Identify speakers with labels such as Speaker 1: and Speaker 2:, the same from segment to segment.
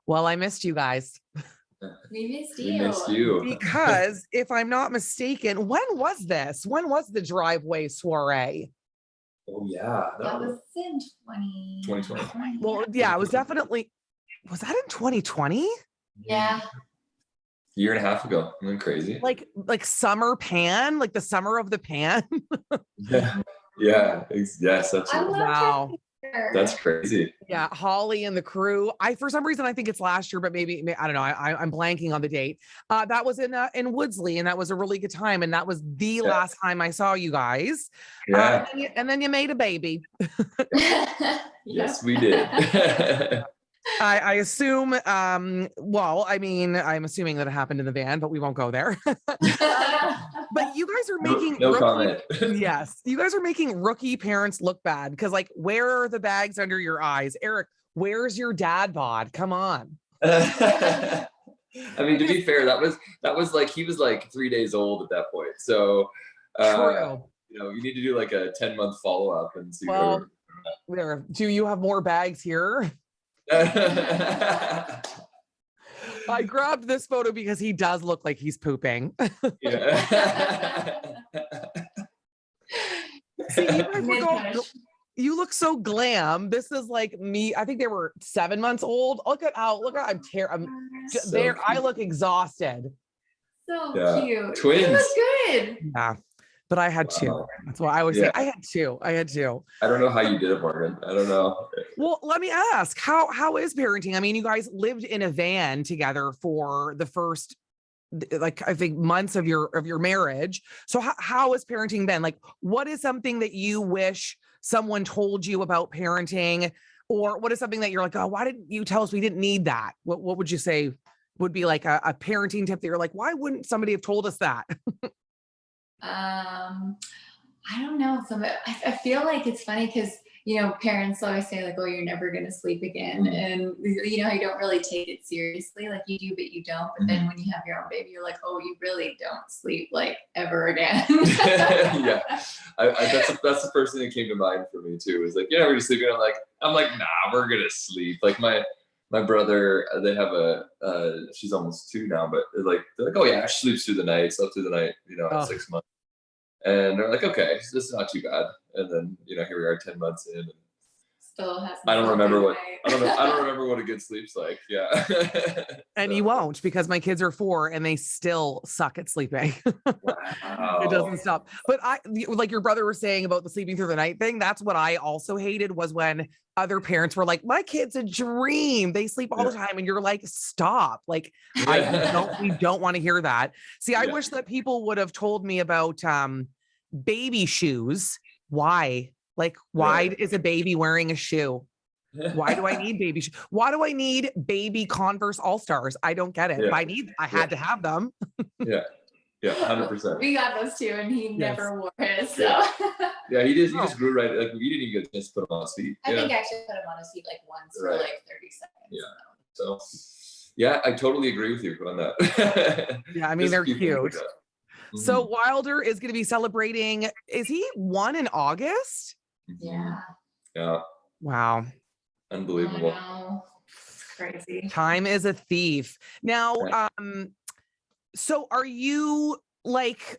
Speaker 1: Well, I missed you guys.
Speaker 2: We missed
Speaker 3: We
Speaker 2: you.
Speaker 3: missed you.
Speaker 1: Because if I'm not mistaken, when was this? When was the driveway soiree?
Speaker 3: Oh yeah,
Speaker 2: That was in
Speaker 3: 2020.
Speaker 1: Well, yeah, it was definitely, was that in 2020?
Speaker 2: Yeah.
Speaker 3: Year and a half ago. Isn't that crazy?
Speaker 1: Like summer pan, like the summer of the pan.
Speaker 3: Yeah. Yeah. Yes, that's
Speaker 2: I
Speaker 3: it.
Speaker 2: love
Speaker 1: Wow.
Speaker 2: that.
Speaker 3: That's crazy.
Speaker 1: Yeah, Holly and the crew. For some reason I think it's last year, but maybe I don't know. I'm blanking on the date. That was in Woodsley, and that was a really good time. And that was the last time I saw you guys.
Speaker 3: Yeah.
Speaker 1: And then you made a baby.
Speaker 3: Yes, we did.
Speaker 1: I assume. Well, I mean, I'm assuming that it happened in the van, but we won't go there. But you guys are making
Speaker 3: no comment.
Speaker 1: Yes, you guys are making rookie parents look bad because, like, where are the bags under your eyes, Eric? Where's your dad bod? Come on.
Speaker 3: I mean, to be fair, that was like he was like 3 days old at that point. So,
Speaker 1: True.
Speaker 3: you know, you need to do like a 10-month follow up and see.
Speaker 1: Well, there. Do you have more bags here? I grabbed this photo because he does look like he's pooping.
Speaker 3: Yeah.
Speaker 1: See, you look so glam. This is like me. I think they were 7 months old. Look at I'm
Speaker 3: So
Speaker 1: there.
Speaker 3: cute.
Speaker 1: I look exhausted.
Speaker 2: So cute.
Speaker 3: Twins.
Speaker 2: You look good.
Speaker 1: Yeah, but I had two. That's what I always say. I had two. I
Speaker 3: don't know how you did it, Morgan. I don't know.
Speaker 1: Well, let me ask, how is parenting? I mean, you guys lived in a van together for the first, like, I think months of your marriage. So how has parenting been? Like, what is something that you wish someone told you about parenting, or what is something that you're like, oh, why didn't you tell us we didn't need that? What would you say would be like a parenting tip that you're like, why wouldn't somebody have told us that?
Speaker 2: I don't know. I feel like it's funny because, you know, parents always say like, oh, you're never going to sleep again. And, you know, you don't really take it seriously. Like you do, but you don't. But then when you have your own baby, you're like, oh, you really don't sleep like ever again.
Speaker 3: Yeah. That's the first thing that came to mind for me too. Is like, yeah, we're just sleeping. I'm like, nah, we're going to sleep. Like my brother, they have she's almost 2 now, but they're like, oh yeah, she sleeps through the night, slept through the night, you know, at 6 months. And they're like, okay, this is not too bad. And then, you know, here we are 10 months in. And
Speaker 2: still hasn't.
Speaker 3: I don't remember what a good sleep's like. Yeah.
Speaker 1: And you won't, because my kids are 4 and they still suck at sleeping.
Speaker 3: Wow.
Speaker 1: It doesn't stop. But like your brother was saying about the sleeping through the night thing, that's what I also hated, was when other parents were like, my kid's a dream. They sleep all the time. And you're like, stop. Like, we don't want to hear that. See, I wish that people would have told me about baby shoes. Why? Like, why is a baby wearing a shoe? Why do I need baby shoes? Why do I need baby Converse All-Stars? I don't get it. I had to have them. Yeah,
Speaker 3: 100%.
Speaker 2: We got those too, and he never wore his. So
Speaker 3: yeah, he just grew right. Like you didn't even get a chance to put him on his feet.
Speaker 2: I think I actually put him on his feet like once for like 30 seconds.
Speaker 3: Yeah. So yeah, I totally agree with you on that.
Speaker 1: Yeah, I mean, they're cute. So Wilder is going to be celebrating. Is he 1 in August?
Speaker 2: Yeah.
Speaker 3: Yeah.
Speaker 1: Wow.
Speaker 3: Unbelievable.
Speaker 2: It's crazy.
Speaker 1: Time is a thief. Now, so are you like,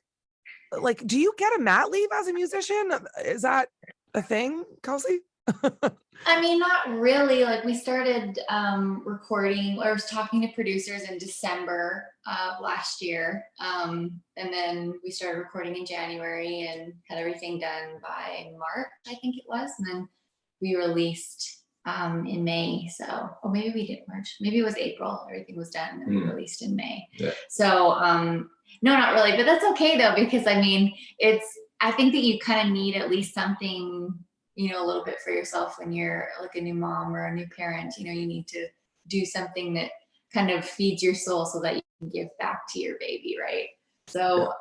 Speaker 1: do you get a mat leave as a musician? Is that a thing, KALSEY?
Speaker 2: I mean, not really. Like we started recording, or I was talking to producers in December of last year. And then we started recording in January and had everything done by March, I think it was. And then we released in May. So, or maybe we did March, maybe it was April, everything was done and we released in May. Yeah. So, no, not really, but that's okay though, because I mean, I think that you kind of need at least something, you know, a little bit for yourself when you're like a new mom or a new parent. You know, you need to do something that kind of feeds your soul so that you can give back to your baby, right? So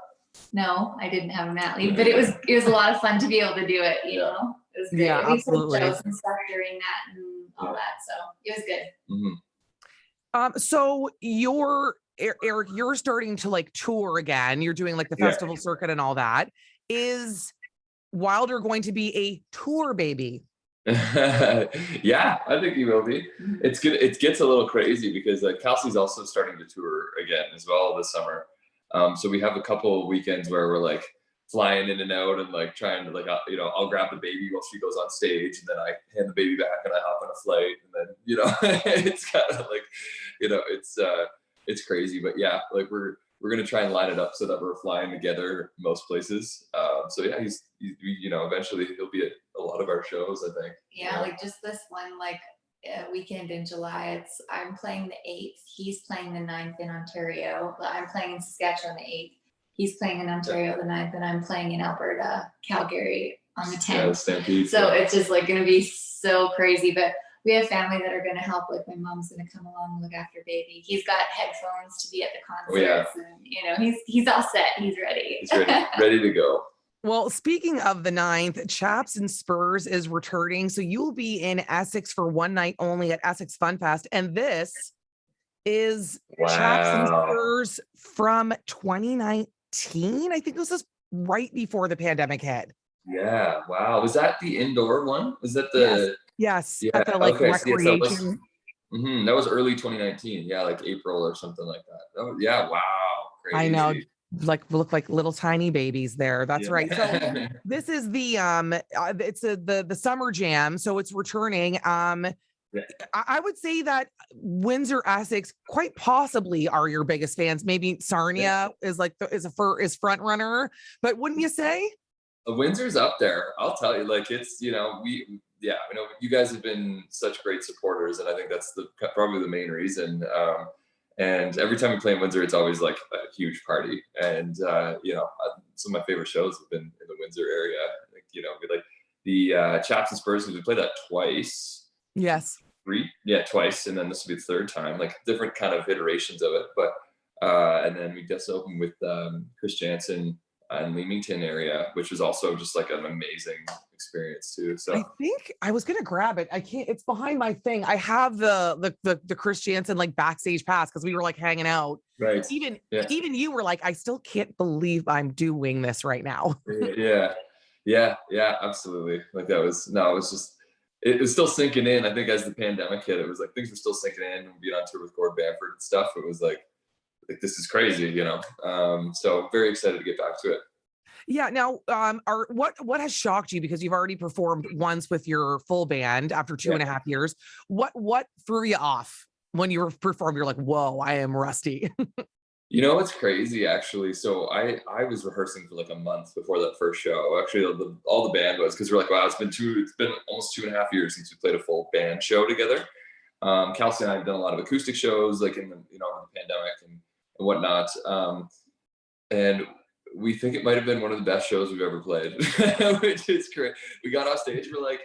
Speaker 2: no, I didn't have a mat leave, but it was a lot of fun to be able to do it, you know. It was great.
Speaker 1: Yeah,
Speaker 2: we
Speaker 1: absolutely.
Speaker 2: played shows and stuff during that and all that, so it was good.
Speaker 1: So Eric, you're starting to like tour again. You're doing like the festival circuit and all that. Is Wilder going to be a tour baby?
Speaker 3: Yeah, I think he will be. It's good. It gets a little crazy because Kelsey's also starting to tour again as well this summer. So we have a couple of weekends where we're like flying in and out and like trying to I'll grab the baby while she goes on stage and then I hand the baby back and I hop on a flight and then it's kind of like it's crazy, but yeah, like we're gonna try and line it up so that we're flying together most places. So yeah, he's eventually he'll be at a lot of our shows, I think.
Speaker 2: Yeah, like just this one weekend in July. I'm playing the 8th. He's playing the 9th in Ontario. I'm playing in Saskatchewan the 8th. He's playing in Ontario the 9th, and I'm playing in Alberta, Calgary on the 10th.
Speaker 3: Yeah, Stampede.
Speaker 2: So it's just like gonna be so crazy. But we have family that are gonna help. Like my mom's gonna come along and look after baby. He's got headphones to be at the concerts, and he's all set. He's ready.
Speaker 3: He's ready to go.
Speaker 1: Well, speaking of the 9th, Chaps and Spurs is returning. So you will be in Essex for one night only at Essex Fun Fest. And this is Chaps and Spurs from 2019. I think this is right before the pandemic hit.
Speaker 3: Yeah. Wow. Was that the indoor one? Was that the...
Speaker 1: Yes.
Speaker 3: Yeah.
Speaker 1: At the recreation.
Speaker 3: That was early 2019. Yeah. Like April or something like that. Yeah. Wow. Crazy.
Speaker 1: I know. Look like little tiny babies there. That's right. So this is the it's the summer jam. So it's returning. I would say that Windsor, Essex, quite possibly are your biggest fans. Maybe Sarnia is is front runner, but wouldn't you say?
Speaker 3: Windsor's up there. I'll tell you, like it's you guys have been such great supporters, and I think that's probably the main reason. And every time we play in Windsor, it's always like a huge party. And some of my favorite shows have been in the Windsor area. We like the Chaps and Spurs, because we played that twice.
Speaker 1: Yes.
Speaker 3: Twice, and then this will be the third time. Like different kind of iterations of it. But and then we just opened with Chris Jansen in Leamington area, which was also just like an amazing experience too. So
Speaker 1: I think I was gonna grab it. I can't. It's behind my thing. I have the Chris Jansen like backstage pass because we were like hanging out.
Speaker 3: Right.
Speaker 1: Even you were like, I still can't believe I'm doing this right now.
Speaker 3: Yeah, absolutely. Like it was still sinking in. I think as the pandemic hit, it was like things were still sinking in, and being on tour with Gord Bamford and stuff. It was like this is crazy, so very excited to get back to it.
Speaker 1: Yeah. Now, what has shocked you, because you've already performed once with your full band after 2.5 years? What threw you off when you were performing? You're like, whoa, I am rusty.
Speaker 3: It's crazy actually. So I was rehearsing for like a month before that first show. Actually, all the band was, because we're like, wow, it's been almost 2.5 years since we played a full band show together. KALSEY and I have done a lot of acoustic shows, like in the the pandemic and whatnot. And we think it might have been one of the best shows we've ever played, which is great. We got off stage, we're like,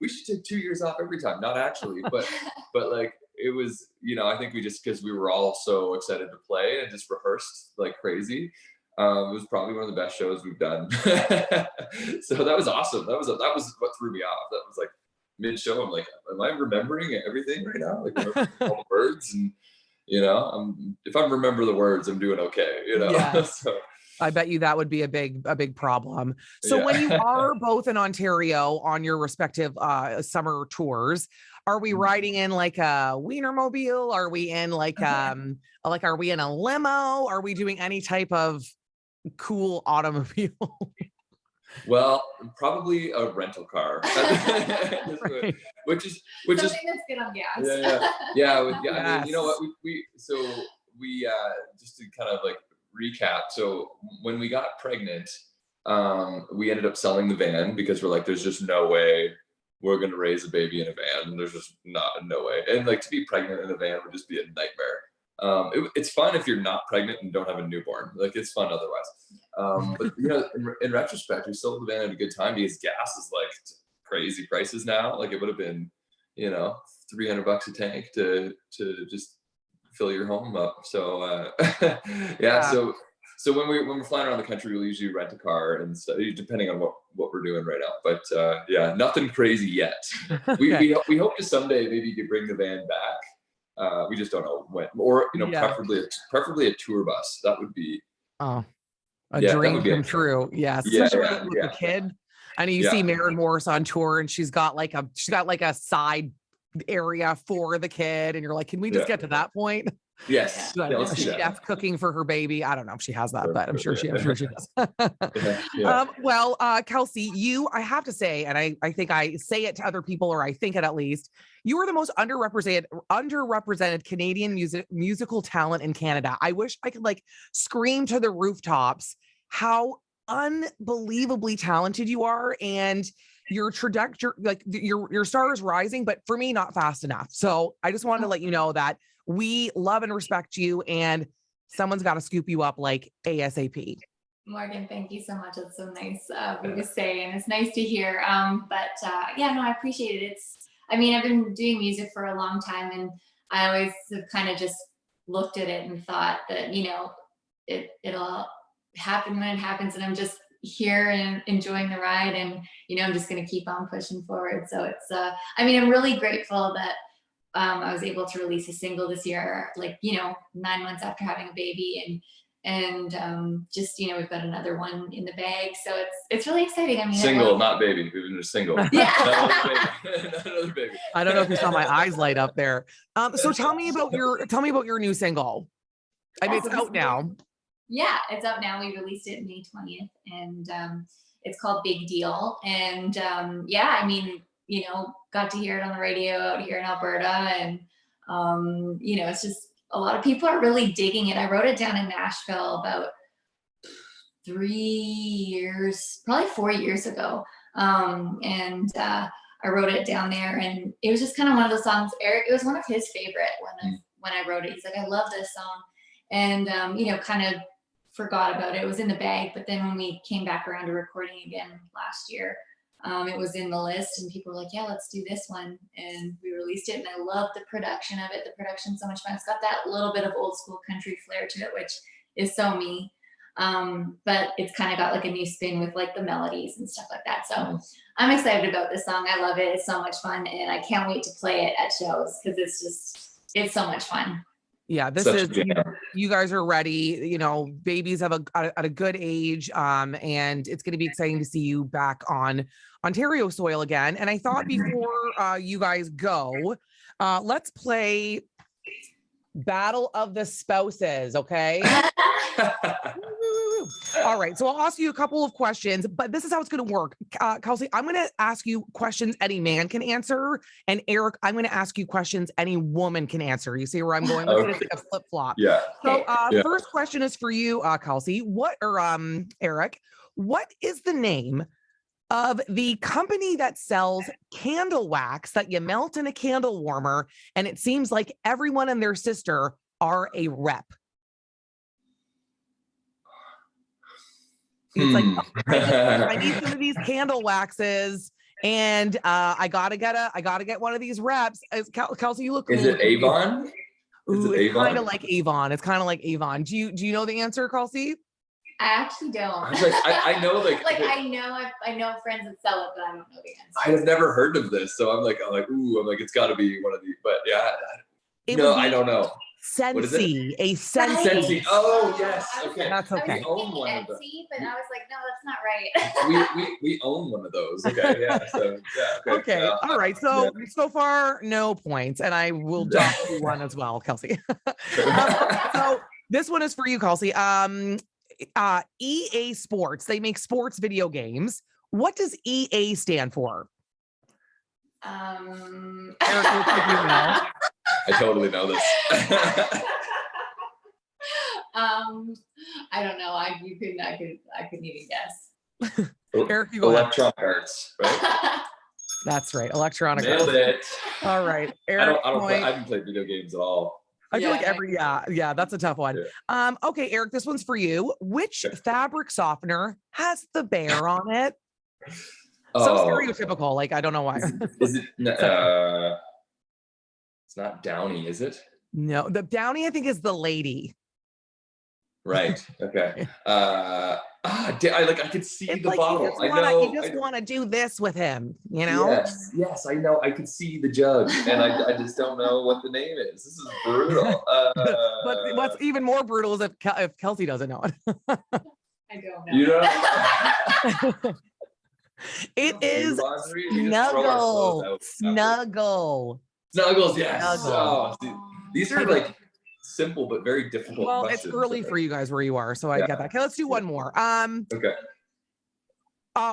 Speaker 3: we should take 2 years off every time. Not actually, but like it was, I think we just, because we were all so excited to play and just rehearsed like crazy. It was probably one of the best shows we've done. So that was awesome. That was what threw me off. That was like mid-show. I'm like, am I remembering everything right now? Like all the words, and if I remember the words, I'm doing okay.
Speaker 1: Yeah.
Speaker 3: So
Speaker 1: I bet you that would be a big problem. So when you are both in Ontario on your respective summer tours, are we riding in like a Wienermobile? Are we in are we in a limo? Are we doing any type of cool automobile?
Speaker 3: Well, probably a rental car,
Speaker 2: Right. which is something that's good on gas.
Speaker 3: Yeah. I mean, you know what? We just to kind of like recap. So when we got pregnant, we ended up selling the van because we're like, there's just no way we're going to raise a baby in a van. There's just no way. And like to be pregnant in a van would just be a nightmare. It's fun if you're not pregnant and don't have a newborn. Like it's fun otherwise. But in retrospect, we sold the van at a good time because gas is like crazy prices now. Like it would have been, $300 a tank to just fill your home up. So so when we're flying around the country, we'll usually rent a car, and so depending on what we're doing right now. But nothing crazy yet. We hope to someday maybe to bring the van back. We just don't know when, or preferably a tour bus. That would be
Speaker 1: a dream come true. Yeah, especially with a kid. I know you see Maren Morris on tour and she's got like a side area for the kid. And you're like, can we just get to that point?
Speaker 3: Yes.
Speaker 1: Yeah, a chef cooking for her baby. I don't know if she has that, but I'm sure she does. Well, KALSEY, I have to say, and I think I say it to other people, or I think it at least, you are the most underrepresented Canadian musical talent in Canada. I wish I could like scream to the rooftops how unbelievably talented you are, and your trajectory, like your star is rising, but for me, not fast enough. So I just wanted to let you know that we love and respect you, and someone's got to scoop you up like ASAP.
Speaker 2: Morgan, thank you so much. That's so nice of you to say, and it's nice to hear. Yeah, no, I appreciate it. I mean, I've been doing music for a long time, and I always have kind of just looked at it and thought that, you know, it'll happen when it happens, and I'm just here and enjoying the ride, and, you know, I'm just going to keep on pushing forward. So I mean, I'm really grateful that I was able to release a single this year, like, you know, 9 months after having a baby, and just, you know, we've got another one in the bag. So it's really exciting. I mean,
Speaker 3: single, not baby. We've been just single.
Speaker 2: Yeah.
Speaker 3: Not another baby.
Speaker 1: I don't know if you saw my eyes light up there. So tell me about your new single. I mean, it's out now.
Speaker 2: Yeah, it's out now. We released it May 20th, and it's called Big Deal. And yeah, I mean, you know, got to hear it on the radio out here in Alberta, and you know, it's just a lot of people are really digging it. I wrote it down in Nashville about 3 years, probably 4 years ago, and I wrote it down there, and it was just kind of one of the songs. Eric, it was one of his favorite when I wrote it. He's like, I love this song, and you know, kind of forgot about it. It was in the bag, but then when we came back around to recording again last year, it was in the list, and people were like, yeah, let's do this one. And we released it, and I love the production of it. The production's so much fun. It's got that little bit of old school country flair to it, which is so me. But it's kind of got like a new spin with like the melodies and stuff like that. So I'm excited about this song. I love it. It's so much fun, and I can't wait to play it at shows, because it's so much fun.
Speaker 1: Yeah, this is, you guys are ready, you know, babies have at a good age, and it's going to be exciting to see you back on Ontario soil again. And I thought before you guys go, let's play Battle of the Spouses, okay? All right, so I'll ask you a couple of questions, but this is how it's going to work. KALSEY, I'm going to ask you questions any man can answer, and Eric, I'm going to ask you questions any woman can answer. You see where I'm going with it? It's like a flip flop.
Speaker 3: Yeah.
Speaker 1: So, first question is for you, KALSEY. Eric, what is the name of the company that sells candle wax that you melt in a candle warmer, and it seems like everyone and their sister are a rep? It's like, I need some of these candle waxes, and I gotta get one of these reps. KALSEY, you look.
Speaker 3: Is it Avon?
Speaker 1: Ooh, it's kind of like Avon. It's kind of like Avon. Do you know the answer, KALSEY?
Speaker 2: I actually don't.
Speaker 3: I know, like
Speaker 2: I know friends that sell it, but I don't know the answer.
Speaker 3: I have never heard of this, so I'm like, it's got to be one of these. But yeah, I don't know.
Speaker 1: Scentsy, a Scentsy.
Speaker 3: Scentsy. Oh yes, okay.
Speaker 1: That's okay.
Speaker 3: We own one of those.
Speaker 2: But I was like, no, that's not right.
Speaker 3: we own one of those. Okay, yeah. So yeah.
Speaker 1: Okay. All right. So so far, no points, and I will dock you one as well, KALSEY. So this one is for you, KALSEY. EA Sports. They make sports video games. What does EA stand for?
Speaker 2: Eric,
Speaker 1: you know.
Speaker 3: I totally know this.
Speaker 2: I don't know. I couldn't even guess.
Speaker 1: Eric, you go
Speaker 3: Electronic Arts, right?
Speaker 1: That's right. Electronic
Speaker 3: Nailed
Speaker 1: Arts.
Speaker 3: it.
Speaker 1: All right. Eric,
Speaker 3: I haven't played video games at all.
Speaker 1: I feel like that's a tough one.
Speaker 3: Yeah.
Speaker 1: Okay, Eric, this one's for you. Which fabric softener has the bear on it? So stereotypical, like I don't know why.
Speaker 3: Is it it's not Downy, is it?
Speaker 1: No, the Downy I think is the lady.
Speaker 3: Right. Okay. I could see the bottle.
Speaker 1: You just want to do this with him, you know?
Speaker 3: Yes, I know. I could see the jug, and I just don't know what the name is. This is brutal.
Speaker 1: But what's even more brutal is if KALSEY doesn't know it.
Speaker 2: I don't know.
Speaker 3: You know?
Speaker 1: It is
Speaker 3: Laundry, you just throw our clothes
Speaker 1: snuggle.
Speaker 3: out after.
Speaker 1: Snuggle.
Speaker 3: Snuggles, yes.
Speaker 1: Snuggle.
Speaker 3: Oh, see, these are like simple but very difficult
Speaker 1: Well,
Speaker 3: questions.
Speaker 1: it's early for you guys where you are, so I get that. Okay, let's do one more.
Speaker 3: Okay.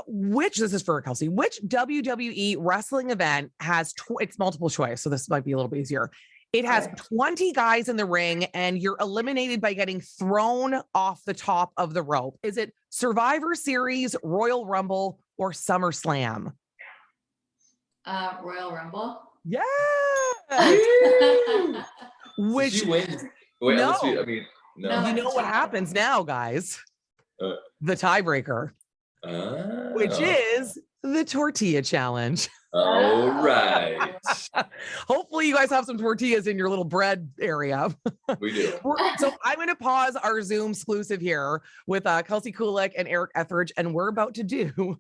Speaker 1: This is for Kelsey. Which WWE wrestling event has it's multiple choice, so this might be a little bit easier. It has 20 guys in the ring, and you're eliminated by getting thrown off the top of the rope. Is it Survivor Series, Royal Rumble, or SummerSlam?
Speaker 2: Royal Rumble.
Speaker 1: Yeah.
Speaker 3: Which she wins. Wait,
Speaker 1: no.
Speaker 3: I mean, no.
Speaker 1: You know what happens now, guys? The tiebreaker, which is the tortilla challenge.
Speaker 3: All right.
Speaker 1: Hopefully you guys have some tortillas in your little bread area.
Speaker 3: We do.
Speaker 1: So I'm going to pause our Zoom exclusive here with KALSEY, KULYK, and ETHRIDGE, and we're about to do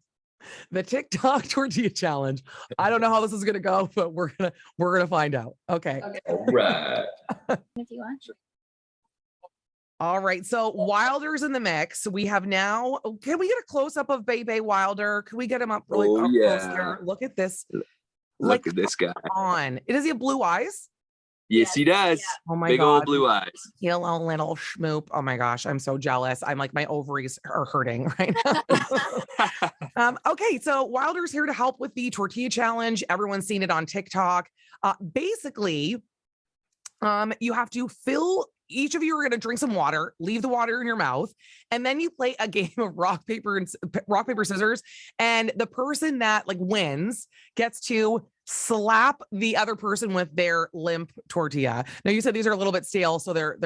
Speaker 1: the TikTok tortilla challenge. I don't know how this is going to go, but we're gonna find out. Okay.
Speaker 3: All right.
Speaker 2: If you want.
Speaker 1: All right, so Wilder's in the mix. We have now, can we get a close-up of Bebe Wilder? Can we get him up really up close here? Look at this.
Speaker 4: Look at this guy.
Speaker 1: Does he have blue eyes?
Speaker 4: Yes, he does.
Speaker 1: Oh my
Speaker 4: Big
Speaker 1: God.
Speaker 4: old blue eyes.
Speaker 1: Hello, little schmoop. Oh my gosh, I'm so jealous. I'm like, my ovaries are hurting right now. Okay, so Wilder's here to help with the tortilla challenge. Everyone's seen it on TikTok. Basically, you have to each of you are going to drink some water, leave the water in your mouth, and then you play a game of rock, paper, scissors. And the person that wins gets to slap the other person with their limp tortilla. Now you said these are a little bit stale, so they're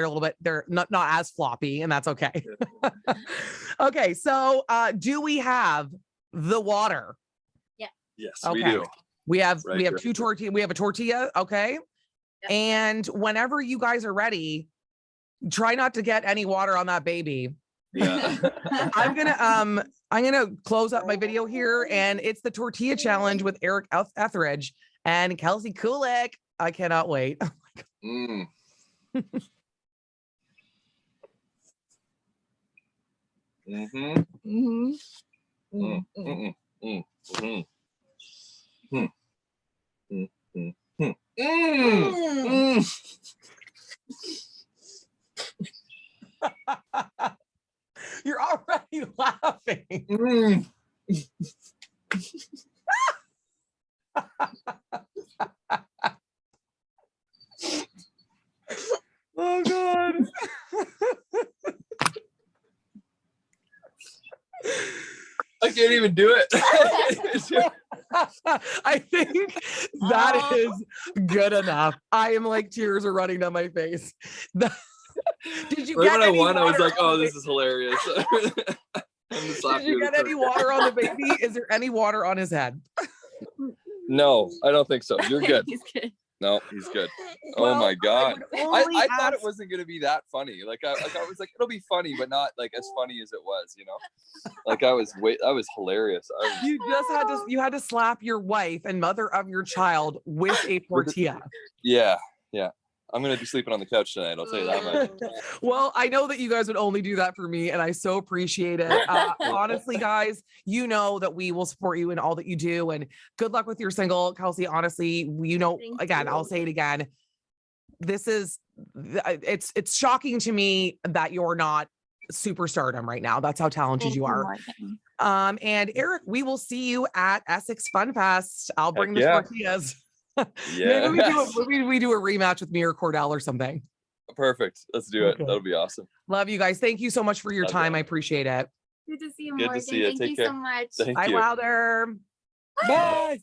Speaker 1: not as floppy, and that's okay. Okay, so do we have the water?
Speaker 2: Yeah.
Speaker 4: Yes,
Speaker 1: okay.
Speaker 4: we do.
Speaker 1: We have
Speaker 4: Right
Speaker 1: two tortilla. We have a tortilla. Okay.
Speaker 2: Yep.
Speaker 1: And whenever you guys are ready, try not to get any water on that baby.
Speaker 4: Yeah.
Speaker 1: I'm gonna close up my video here, and it's the tortilla challenge with ETHRIDGE and KALSEY, KULYK. I cannot wait.
Speaker 4: Mm. Mm-hmm.
Speaker 2: Mm-hmm.
Speaker 4: Mm. Mm. Mm. Mm. Mm. Mm. Mm. Mm. Mm.
Speaker 1: You're already laughing.
Speaker 4: Mm.
Speaker 1: Oh God.
Speaker 4: I can't even do it.
Speaker 1: I think that is good enough. I am tears are running down my face. Did you
Speaker 4: Right
Speaker 1: get
Speaker 4: when I
Speaker 1: any
Speaker 4: won, I was
Speaker 1: water
Speaker 4: like,
Speaker 1: on
Speaker 4: "Oh,
Speaker 1: the
Speaker 4: this is hilarious."
Speaker 1: Did you get any water on the baby? Is there any water on his head?
Speaker 4: No, I don't think so. You're good.
Speaker 2: He's good.
Speaker 4: No, he's good.
Speaker 1: Well,
Speaker 4: Oh my God. I thought it
Speaker 1: ask-
Speaker 4: wasn't gonna be that funny. I was like, it'll be funny, but not as funny as it was, I was hilarious.
Speaker 1: You had to slap your wife and mother of your child with a tortilla.
Speaker 4: Yeah. I'm gonna be sleeping on the couch tonight, I'll tell you that much.
Speaker 1: Well, I know that you guys would only do that for me, and I so appreciate it. Honestly, guys, you know that we will support you in all that you do, and good luck with your single, KALSEY. Honestly, again, I'll say it again. It's shocking to me that you're not superstardom right now. That's how talented you are. And Eric, we will see you at Essex Fun Fest. I'll bring the tortillas.
Speaker 4: Yeah.
Speaker 1: Maybe we do a rematch with me or Cordell or something.
Speaker 4: Perfect. Let's do it.
Speaker 1: Okay.
Speaker 4: That'll be awesome.
Speaker 1: Love you guys. Thank you so much for your time. I appreciate it.
Speaker 2: Good to see you,
Speaker 4: Good to
Speaker 2: Morgan.
Speaker 4: see you.
Speaker 2: Thank
Speaker 4: Take
Speaker 2: you
Speaker 4: care.
Speaker 2: so much.
Speaker 4: Thank
Speaker 1: Bye,
Speaker 4: you.
Speaker 1: Wilder.
Speaker 4: Bye.
Speaker 2: Bye.